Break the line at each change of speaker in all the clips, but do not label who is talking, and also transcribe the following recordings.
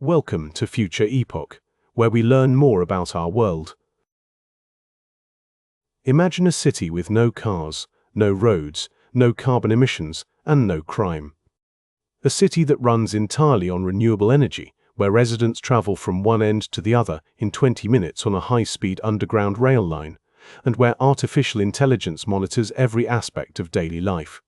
Welcome to Future Epoch, where we learn more about our world. Imagine a city with no cars, no roads, no carbon emissions, and no crime. A city that runs entirely on renewable energy, where residents travel from one end to the other in 20 minutes on a high-speed underground rail line, and where artificial intelligence monitors every aspect of daily life.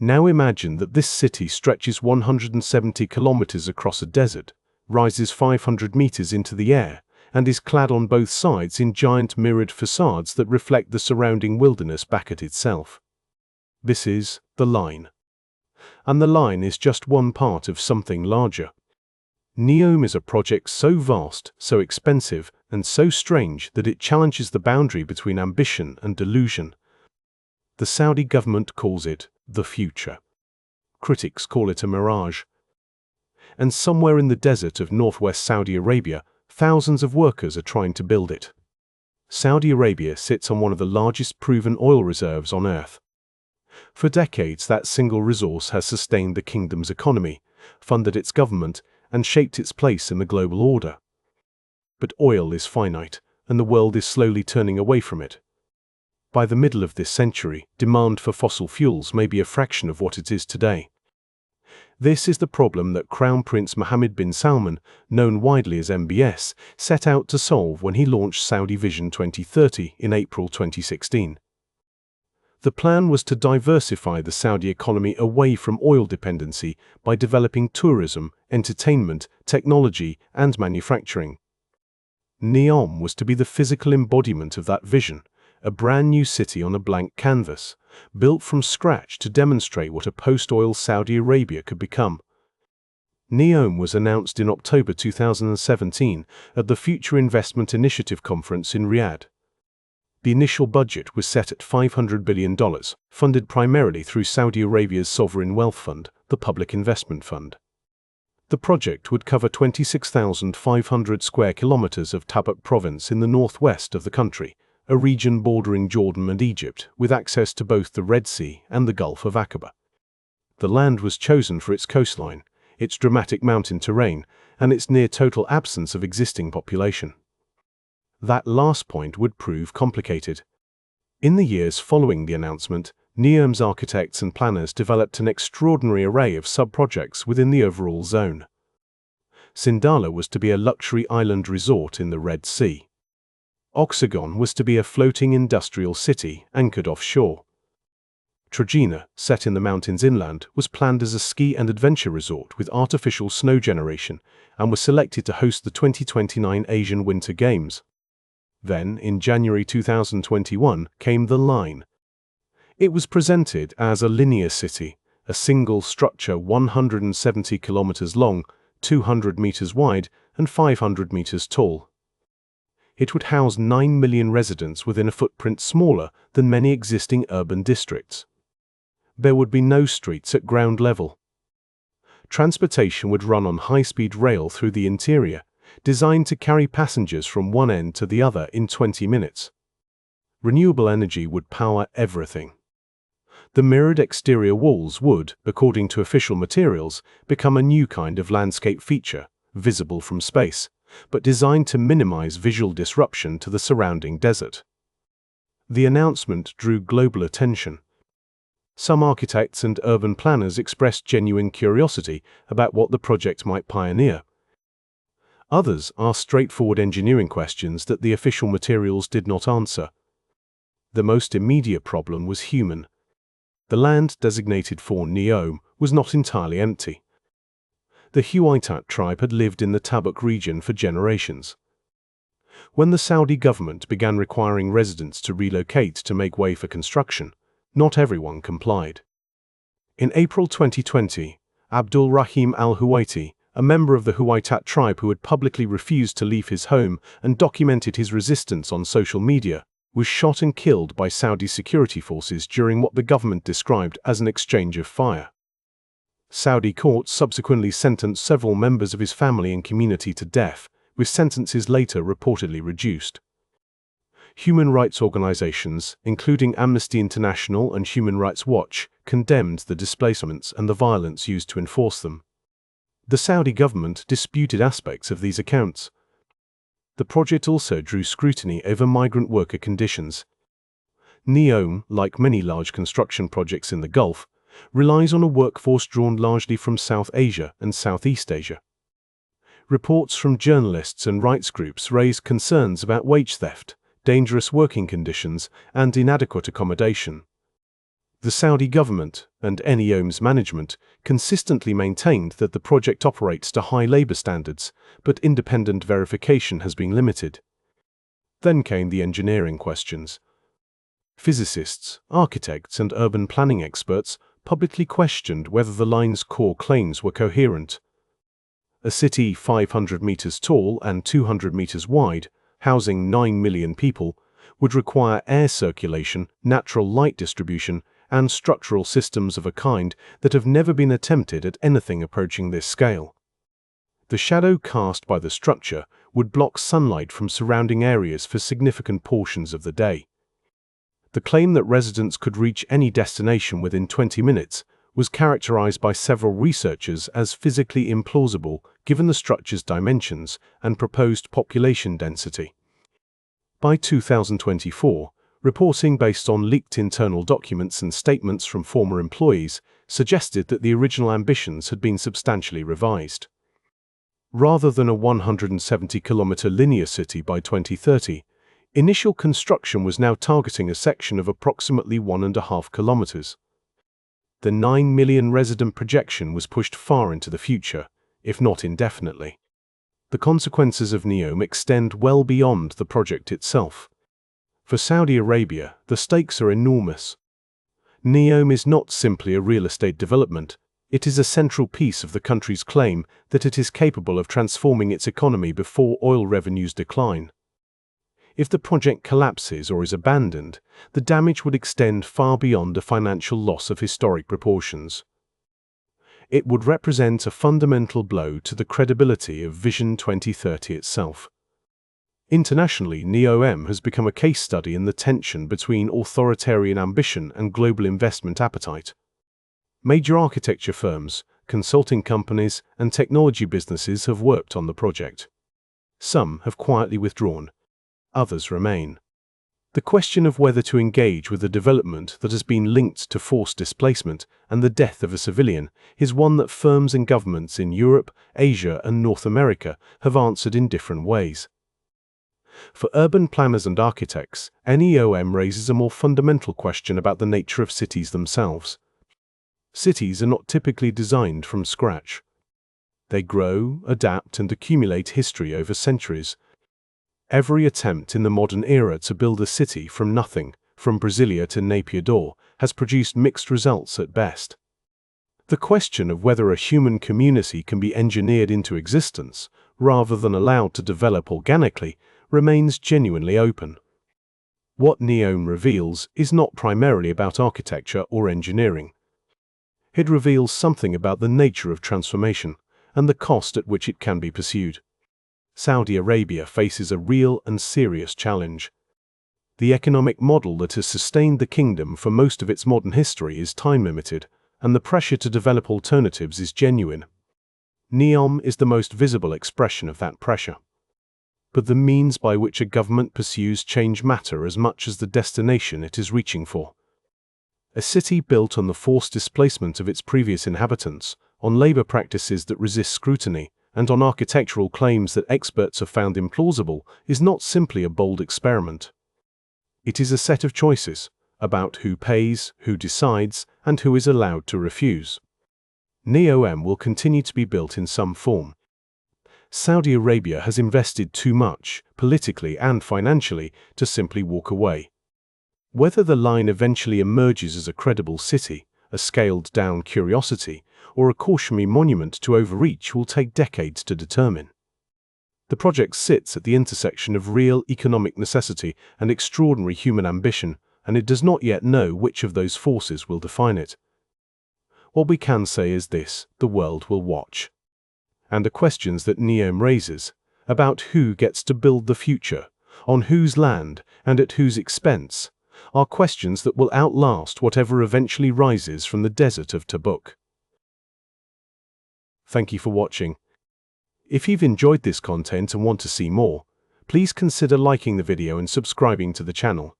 Now imagine that this city stretches 170 kilometers across a desert, rises 500 meters into the air, and is clad on both sides in giant mirrored facades that reflect the surrounding wilderness back at itself. This is the line. And the line is just one part of something larger. NEOM is a project so vast, so expensive, and so strange that it challenges the boundary between ambition and delusion. The Saudi government calls it the future. Critics call it a mirage. And somewhere in the desert of northwest Saudi Arabia, thousands of workers are trying to build it. Saudi Arabia sits on one of the largest proven oil reserves on Earth. For decades, that single resource has sustained the kingdom's economy, funded its government, and shaped its place in the global order. But oil is finite, and the world is slowly turning away from it. By the middle of this century, demand for fossil fuels may be a fraction of what it is today. This is the problem that Crown Prince Mohammed bin Salman, known widely as MBS, set out to solve when he launched Saudi Vision 2030 in April 2016. The plan was to diversify the Saudi economy away from oil dependency by developing tourism, entertainment, technology, and manufacturing. NEOM was to be the physical embodiment of that vision, a brand new city on a blank canvas, built from scratch to demonstrate what a post-oil Saudi Arabia could become. NEOM was announced in October 2017 at the Future Investment Initiative Conference in Riyadh. The initial budget was set at $500 billion, funded primarily through Saudi Arabia's sovereign wealth fund, the Public Investment Fund. The project would cover 26,500 square kilometers of Tabuk province in the northwest of the country, a region bordering Jordan and Egypt, with access to both the Red Sea and the Gulf of Aqaba. The land was chosen for its coastline, its dramatic mountain terrain, and its near-total absence of existing population. That last point would prove complicated. In the years following the announcement, NEOM's architects and planners developed an extraordinary array of sub-projects within the overall zone. Sindala was to be a luxury island resort in the Red Sea. Oxagon was to be a floating industrial city anchored offshore. Trojena, set in the mountains inland, was planned as a ski and adventure resort with artificial snow generation and was selected to host the 2029 Asian Winter Games. Then, in January 2021, came the line. It was presented as a linear city, a single structure 170 kilometers long, 200 meters wide, and 500 meters tall. It would house 9 million residents within a footprint smaller than many existing urban districts. There would be no streets at ground level. Transportation would run on high-speed rail through the interior, designed to carry passengers from one end to the other in 20 minutes. Renewable energy would power everything. The mirrored exterior walls would, according to official materials, become a new kind of landscape feature, visible from space, but designed to minimize visual disruption to the surrounding desert. The announcement drew global attention. Some architects and urban planners expressed genuine curiosity about what the project might pioneer. Others asked straightforward engineering questions that the official materials did not answer. The most immediate problem was human. The land designated for NEOM was not entirely empty. The Huaytat tribe had lived in the Tabuk region for generations. When the Saudi government began requiring residents to relocate to make way for construction, not everyone complied. In April 2020, Abdul Rahim al-Huwaiti, a member of the Huaytat tribe who had publicly refused to leave his home and documented his resistance on social media, was shot and killed by Saudi security forces during what the government described as an exchange of fire. Saudi courts subsequently sentenced several members of his family and community to death, with sentences later reportedly reduced. Human rights organizations, including Amnesty International and Human Rights Watch, condemned the displacements and the violence used to enforce them. The Saudi government disputed aspects of these accounts. The project also drew scrutiny over migrant worker conditions. NEOM, like many large construction projects in the Gulf, relies on a workforce drawn largely from South Asia and Southeast Asia. Reports from journalists and rights groups raised concerns about wage theft, dangerous working conditions, and inadequate accommodation. The Saudi government and NEOM's management consistently maintained that the project operates to high labor standards, but independent verification has been limited. Then came the engineering questions. Physicists, architects, and urban planning experts publicly questioned whether the line's core claims were coherent. A city 500 meters tall and 200 meters wide, housing 9 million people, would require air circulation, natural light distribution, and structural systems of a kind that have never been attempted at anything approaching this scale. The shadow cast by the structure would block sunlight from surrounding areas for significant portions of the day. The claim that residents could reach any destination within 20 minutes was characterized by several researchers as physically implausible given the structure's dimensions and proposed population density. By 2024, reporting based on leaked internal documents and statements from former employees suggested that the original ambitions had been substantially revised. Rather than a 170-kilometer linear city by 2030, initial construction was now targeting a section of approximately 1.5 kilometers. The 9 million resident projection was pushed far into the future, if not indefinitely. The consequences of NEOM extend well beyond the project itself. For Saudi Arabia, the stakes are enormous. NEOM is not simply a real estate development, it is a central piece of the country's claim that it is capable of transforming its economy before oil revenues decline. If the project collapses or is abandoned, the damage would extend far beyond a financial loss of historic proportions. It would represent a fundamental blow to the credibility of Vision 2030 itself. Internationally, NEOM has become a case study in the tension between authoritarian ambition and global investment appetite. Major architecture firms, consulting companies, and technology businesses have worked on the project. Some have quietly withdrawn, others remain. The question of whether to engage with a development that has been linked to forced displacement and the death of a civilian is one that firms and governments in Europe, Asia, and North America have answered in different ways. For urban planners and architects, NEOM raises a more fundamental question about the nature of cities themselves. Cities are not typically designed from scratch. They grow, adapt, and accumulate history over centuries. Every attempt in the modern era to build a city from nothing, from Brasilia to Napier d'Or, has produced mixed results at best. The question of whether a human community can be engineered into existence, rather than allowed to develop organically, remains genuinely open. What NEOM reveals is not primarily about architecture or engineering. It reveals something about the nature of transformation and the cost at which it can be pursued. Saudi Arabia faces a real and serious challenge. The economic model that has sustained the kingdom for most of its modern history is time-limited, and the pressure to develop alternatives is genuine. NEOM is the most visible expression of that pressure. But the means by which a government pursues change matter as much as the destination it is reaching for. A city built on the forced displacement of its previous inhabitants, on labor practices that resist scrutiny, and on architectural claims that experts have found implausible, is not simply a bold experiment. It is a set of choices about who pays, who decides, and who is allowed to refuse. NEOM will continue to be built in some form. Saudi Arabia has invested too much, politically and financially, to simply walk away. Whether the line eventually emerges as a credible city, a scaled-down curiosity, or a cautionary monument to overreach will take decades to determine. The project sits at the intersection of real economic necessity and extraordinary human ambition, and it does not yet know which of those forces will define it. What we can say is this: the world will watch. And the questions that NEOM raises, about who gets to build the future, on whose land, and at whose expense, are questions that will outlast whatever eventually rises from the desert of Tabuk. Thank you for watching. If you've enjoyed this content and want to see more, please consider liking the video and subscribing to the channel.